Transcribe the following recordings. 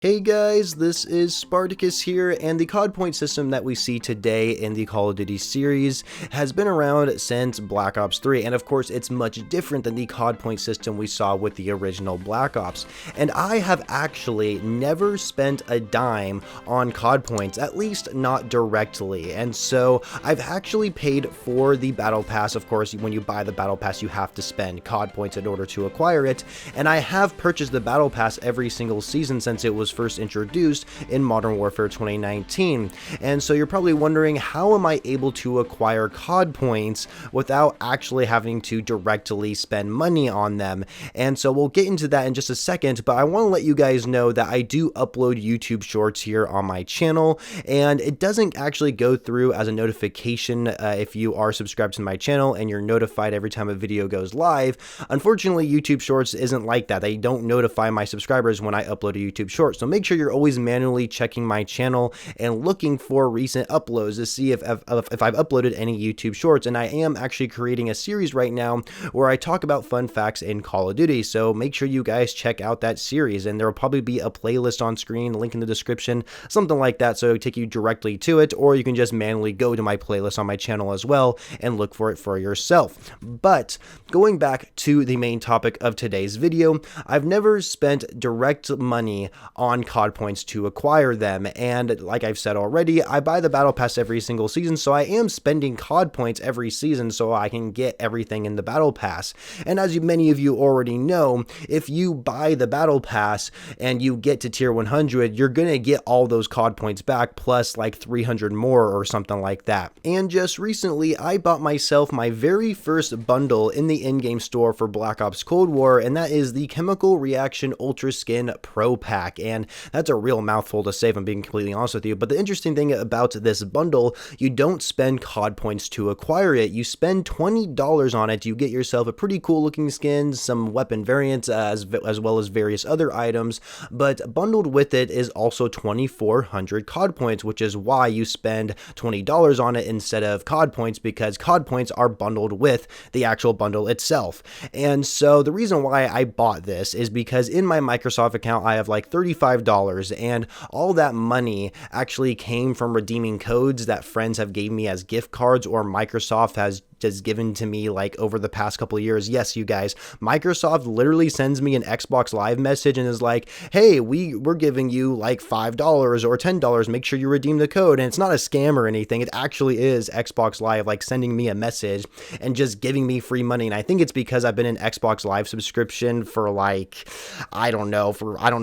Hey guys, this is Spartacus here, and the COD point system that we see today in the Call of Duty series has been around since Black Ops 3, and of course it's much different than the COD point system we saw with the original Black Ops. And I have actually never spent a dime on COD points, at least not directly, and so I've actually paid for the Battle Pass. Of course, when you buy the Battle Pass you have to spend COD points in order to acquire it, and I have purchased the Battle Pass every single season since it was first introduced in Modern Warfare 2019. And so you're probably wondering, how am I able to acquire COD points without actually having to directly spend money on them? And so we'll get into that in just a second, but I want to let you guys know that I do upload YouTube shorts here on my channel, and it doesn't actually go through as a notification if you are subscribed to my channel and you're notified every time a video goes live. Unfortunately, YouTube shorts isn't like that. They don't notify my subscribers when I upload a YouTube short. So make sure you're always manually checking my channel and looking for recent uploads to see if I've uploaded any YouTube shorts. And I am actually creating a series right now where I talk about fun facts in Call of Duty. So make sure you guys check out that series, and there will probably be a playlist on screen, link in the description, something like that, so it'll take you directly to it, or you can just manually go to my playlist on my channel as well and look for it for yourself. But going back to the main topic of today's video, I've never spent direct money on COD points to acquire them, and like I've said already, I buy the Battle Pass every single season, so I am spending COD points every season so I can get everything in the Battle Pass. And as many of you already know, if you buy the Battle Pass and you get to tier 100, you're gonna get all those COD points back plus like 300 more or something like that. And just recently I bought myself my very first bundle in the in-game store for Black Ops Cold War, and that is the Chemical Reaction Ultra Skin Pro Pack. And that's a real mouthful to say if I'm being completely honest with you, but the interesting thing about this bundle, you don't spend COD points to acquire it. You spend $20 on it, you get yourself a pretty cool looking skin, some weapon variants, as well as various other items, but bundled with it is also 2,400 COD points, which is why you spend $20 on it instead of COD points, because COD points are bundled with the actual bundle itself. And so the reason why I bought this is because in my Microsoft account I have like $35, and all that money actually came from redeeming codes that friends have gave me as gift cards, or Microsoft has just given to me like over the past couple of years. Yes, you guys, Microsoft literally sends me an Xbox Live message and is like, hey, we're giving you like $5 or $10, make sure you redeem the code. And it's not a scam or anything, it actually is Xbox Live like sending me a message and just giving me free money. And I think it's because I've been in Xbox Live subscription for like, I don't know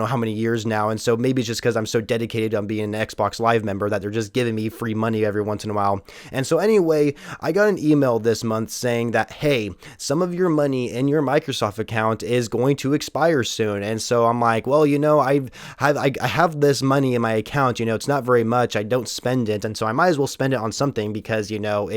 how many years now, and so maybe it's just because I'm so dedicated on being an Xbox Live member that they're just giving me free money every once in a while. And so anyway, I got an email this month saying that, hey, some of your money in your Microsoft account is going to expire soon. And so I'm like, well, you know, I have this money in my account, you know, it's not very much, I don't spend it, and so I might as well spend it on something, because, you know,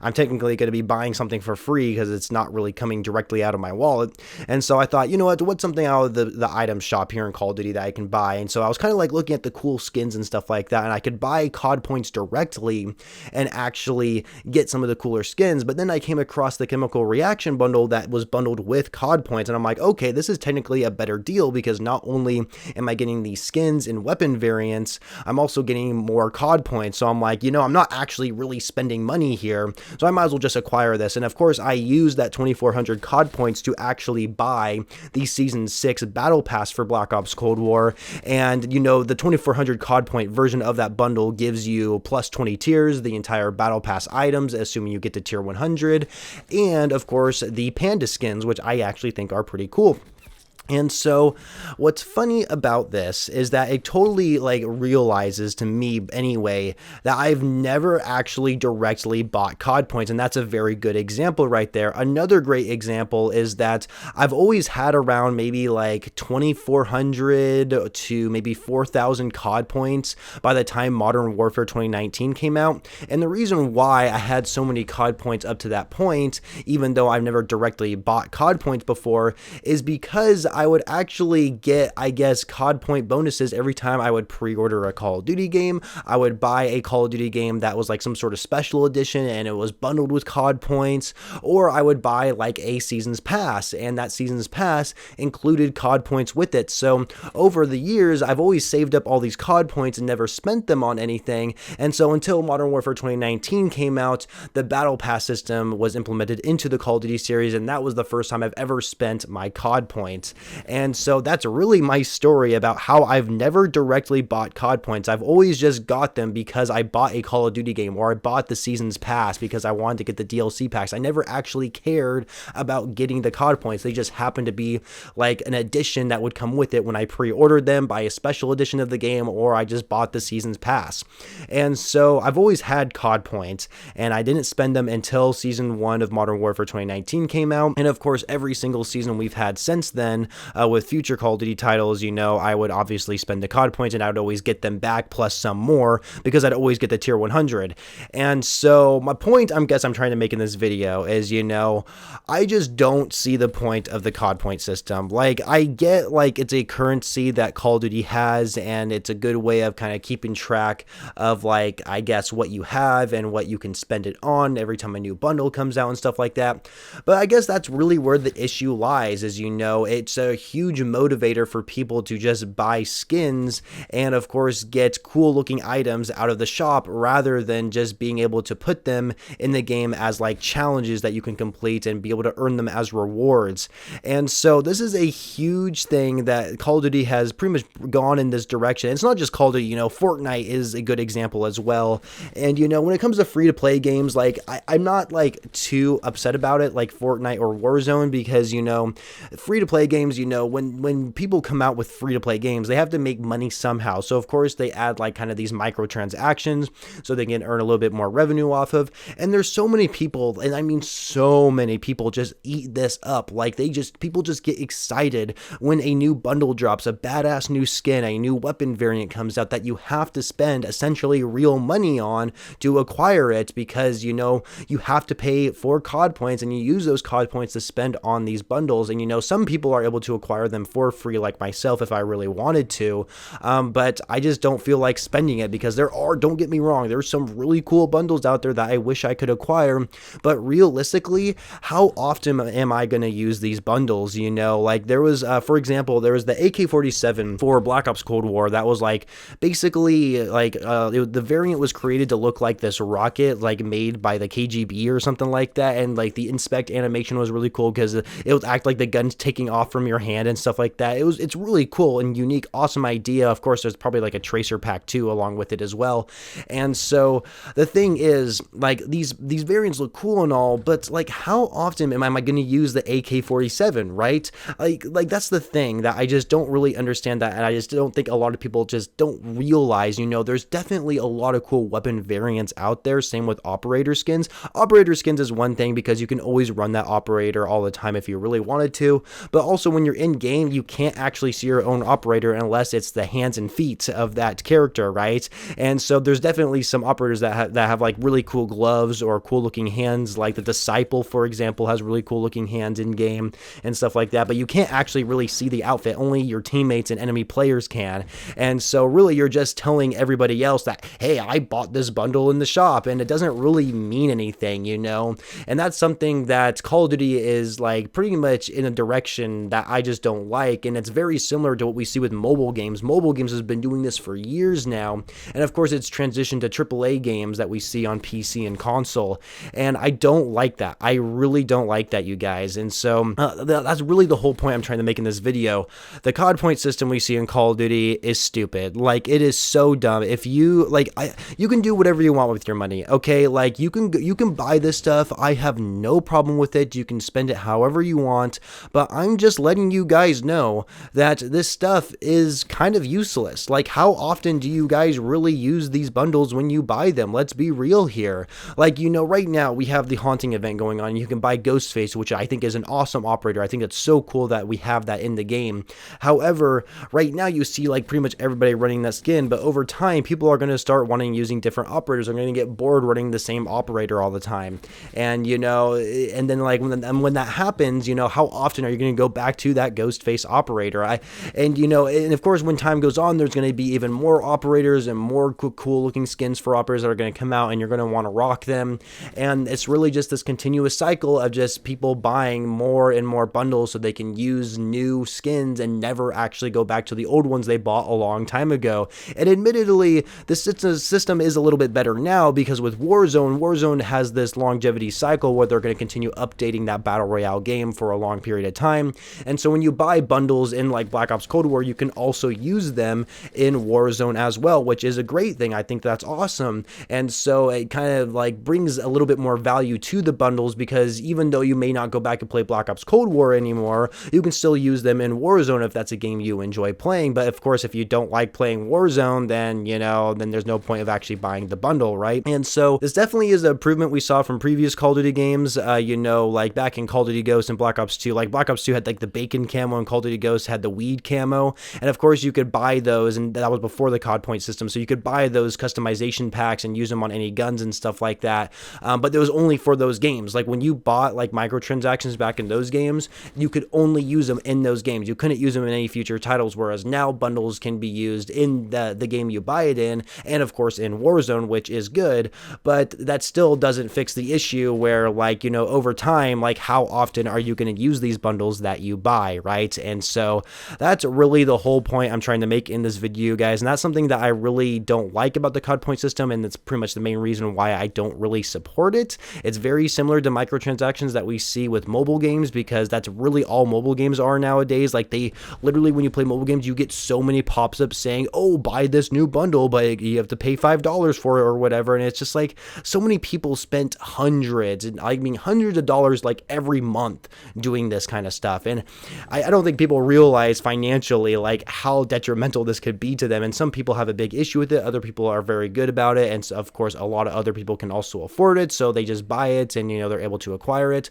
I'm technically going to be buying something for free because it's not really coming directly out of my wallet. And so I thought, you know what's something out of the item shop here in Call of Duty that I can buy. And so I was kind of like looking at the cool skins and stuff like that, and I could buy COD points directly and actually get some of the cooler skins. But then I came across the Chemical Reaction bundle that was bundled with COD points, and I'm like, okay, this is technically a better deal, because not only am I getting these skins and weapon variants, I'm also getting more COD points. So I'm like, you know, I'm not actually really spending money here, so I might as well just acquire this. And of course I used that 2,400 COD points to actually buy the Season 6 Battle Pass for Black Ops Cold War. And you know, the 2,400 COD point version of that bundle gives you plus 20 tiers, the entire Battle Pass items, assuming you get to tier 100, and of course the panda skins, which I actually think are pretty cool. And so what's funny about this is that it totally like realizes to me anyway that I've never actually directly bought COD points, and that's a very good example right there. Another great example is that I've always had around maybe like 2,400 to maybe 4,000 COD points by the time Modern Warfare 2019 came out. And the reason why I had so many COD points up to that point, even though I've never directly bought COD points before, is because I would actually get, I guess, COD point bonuses every time I would pre-order a Call of Duty game. I would buy a Call of Duty game that was like some sort of special edition and it was bundled with COD points, or I would buy like a season's pass, and that season's pass included COD points with it. So over the years, I've always saved up all these COD points and never spent them on anything. And so until Modern Warfare 2019 came out, the Battle Pass system was implemented into the Call of Duty series, and that was the first time I've ever spent my COD points. And so that's really my story about how I've never directly bought COD points. I've always just got them because I bought a Call of Duty game, or I bought the season's pass because I wanted to get the DLC packs. I never actually cared about getting the COD points. They just happened to be like an addition that would come with it when I pre-ordered them, buy a special edition of the game, or I just bought the season's pass. And so I've always had COD points, and I didn't spend them until Season 1 of Modern Warfare 2019 came out. And of course, every single season we've had since then, with future Call of Duty titles, you know, I would obviously spend the COD points, and I would always get them back plus some more because I'd always get the tier 100. And so my point I'm trying to make in this video is, you know, I just don't see the point of the COD point system. Like, I get like it's a currency that Call of Duty has, and it's a good way of kind of keeping track of, like, I guess what you have and what you can spend it on every time a new bundle comes out and stuff like that. But I guess that's really where the issue lies, is, you know, it's a huge motivator for people to just buy skins and of course get cool looking items out of the shop, rather than just being able to put them in the game as like challenges that you can complete and be able to earn them as rewards. And so this is a huge thing that Call of Duty has pretty much gone in this direction. It's not just Call of Duty, you know, Fortnite is a good example as well. And, you know, when it comes to free-to-play games, like, I'm not, like, too upset about it, like Fortnite or Warzone, because, you know, free-to-play games, you know, when people come out with free-to-play games, they have to make money somehow. So, of course, they add, like, kind of these microtransactions so they can earn a little bit more revenue off of. And there's so many people, and I mean so many people, just eat this up. Like, people just get excited when a new bundle drops, a badass new skin, a new weapon variant comes out that you have to spend essentially real money on to acquire it, because, you know, you have to pay for COD points, and you use those COD points to spend on these bundles. And, you know, some people are able to acquire them for free, like myself, if I really wanted to, but I just don't feel like spending it, because don't get me wrong, there's some really cool bundles out there that I wish I could acquire, but realistically, how often am I going to use these bundles? You know, like there was, for example, there was the AK-47 for Black Ops Cold War that was like basically like the variant was created to look like this rocket, like made by the KGB or something like that, and like the inspect animation was really cool because it would act like the gun's taking off from your hand and stuff like that. It's really cool and unique, awesome idea. Of course, there's probably like a tracer pack too along with it as well. And so the thing is, like, these variants look cool and all, but like, how often am I going to use the AK-47, right? Like that's the thing that I just don't really understand that, and I just don't think a lot of people just don't realize, you know, there's definitely a lot of cool weapon variants out there. Same with operator skins. Operator skins is one thing because you can always run that operator all the time if you really wanted to, but also when you're in game, you can't actually see your own operator unless it's the hands and feet of that character, right? And so there's definitely some operators that have like really cool gloves or cool looking hands, like the Disciple, for example, has really cool looking hands in game and stuff like that, but you can't actually really see the outfit. Only your teammates and enemy players can. And so really you're just telling everybody else that, hey, I bought this bundle in the shop, and it doesn't really mean anything, you know? And that's something that Call of Duty is like pretty much in a direction that I just don't like, and it's very similar to what we see with mobile games. Mobile games has been doing this for years now, and of course it's transitioned to AAA games that we see on PC and console, and I don't like that. I really don't like that, you guys. And so that's really the whole point I'm trying to make in this video. The COD point system we see in Call of Duty is stupid. Like, it is so dumb. If you like, you can do whatever you want with your money, okay? Like, you can buy this stuff. I have no problem with it. You can spend it however you want, but I'm just letting you guys know that this stuff is kind of useless. Like, how often do you guys really use these bundles when you buy them? Let's be real here. Like, you know, right now we have the Haunting event going on. You can buy Ghostface, which I think is an awesome operator. I think it's so cool that we have that in the game. However, right now you see like pretty much everybody running that skin, but over time people are going to start wanting using different operators. They're going to get bored running the same operator all the time. And, you know, and then like when that happens, you know, how often are you going to go back to to that ghost face operator. And of course, when time goes on, there's going to be even more operators and more cool looking skins for operators that are going to come out, and you're going to want to rock them. And it's really just this continuous cycle of just people buying more and more bundles so they can use new skins and never actually go back to the old ones they bought a long time ago. And admittedly, the system is a little bit better now, because with Warzone has this longevity cycle where they're going to continue updating that battle royale game for a long period of time. And so when you buy bundles in like Black Ops Cold War, you can also use them in Warzone as well, which is a great thing. I think that's awesome. And so it kind of like brings a little bit more value to the bundles, because even though you may not go back and play Black Ops Cold War anymore, you can still use them in Warzone if that's a game you enjoy playing. But of course, if you don't like playing Warzone, then then there's no point of actually buying the bundle, right? And so this definitely is an improvement we saw from previous Call of Duty games. Like back in Call of Duty Ghosts and Black Ops 2, like Black Ops 2 had like the bacon camo, and Call of Duty Ghosts had the weed camo. And of course, you could buy those, and that was before the COD point system, so you could buy those customization packs and use them on any guns and stuff like that. But it was only for those games. Like when you bought like microtransactions back in those games, you could only use them in those games. You couldn't use them in any future titles, whereas now bundles can be used in the game you buy it in, and of course in Warzone, which is good. But that still doesn't fix the issue where, like, over time, like, how often are you going to use these bundles that you buy, right? And so that's really the whole point I'm trying to make in this video, guys. And that's something that I really don't like about the COD point system, and that's pretty much the main reason why I don't really support it. It's very similar to microtransactions that we see with mobile games, because that's really all mobile games are nowadays. Like, they literally, when you play mobile games, you get so many pops-ups saying, oh, buy this new bundle, but you have to pay $5 for it or whatever. And it's just like, so many people spent hundreds of dollars like every month doing this kind of stuff. And I don't think people realize financially like how detrimental this could be to them. And some people have a big issue with it. Other people are very good about it. And so, of course, a lot of other people can also afford it, so they just buy it and, they're able to acquire it.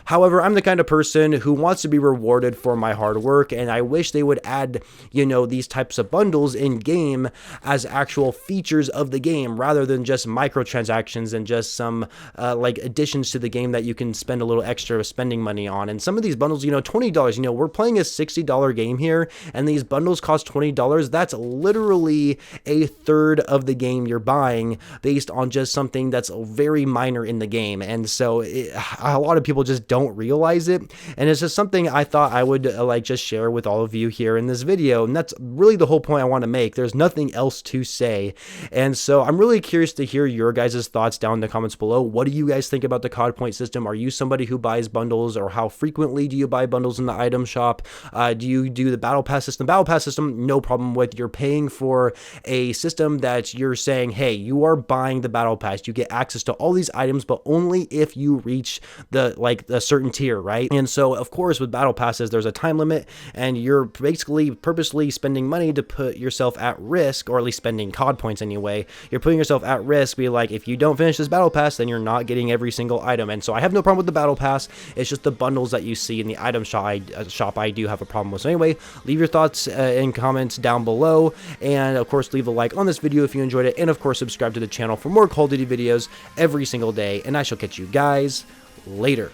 However, I'm the kind of person who wants to be rewarded for my hard work, and I wish they would add, these types of bundles in game as actual features of the game, rather than just microtransactions and just some like additions to the game that you can spend a little extra spending money on. And some of these bundles, $20, we're playing a $60 game here, and these bundles cost $20. That's literally a third of the game you're buying based on just something that's very minor in the game. And so a lot of people just don't realize it, and it's just something I thought I would just share with all of you here in this video. And that's really the whole point I want to make. There's nothing else to say. And so I'm really curious to hear your guys' thoughts down in the comments below. What do you guys think about the COD point system? Are you somebody who buys bundles, or how frequently do you buy bundles in the item shop? Do you do the battle pass system? Battle pass system, no problem with. You're paying for a system that you're saying, hey, you are buying the battle pass. You get access to all these items, but only if you reach the certain tier, right? And so, of course, with battle passes, there's a time limit, and you're basically purposely spending money to put yourself at risk, or at least spending COD points anyway. You're putting yourself at risk. Be like, if you don't finish this battle pass, then you're not getting every single item. And so I have no problem with the battle pass. It's just the bundles that you see in the item shop I do have a problem with. So anyway, leave your thoughts in comments down below, and of course, leave a like on this video if you enjoyed it, and of course, subscribe to the channel for more Call of Duty videos every single day, and I shall catch you guys later.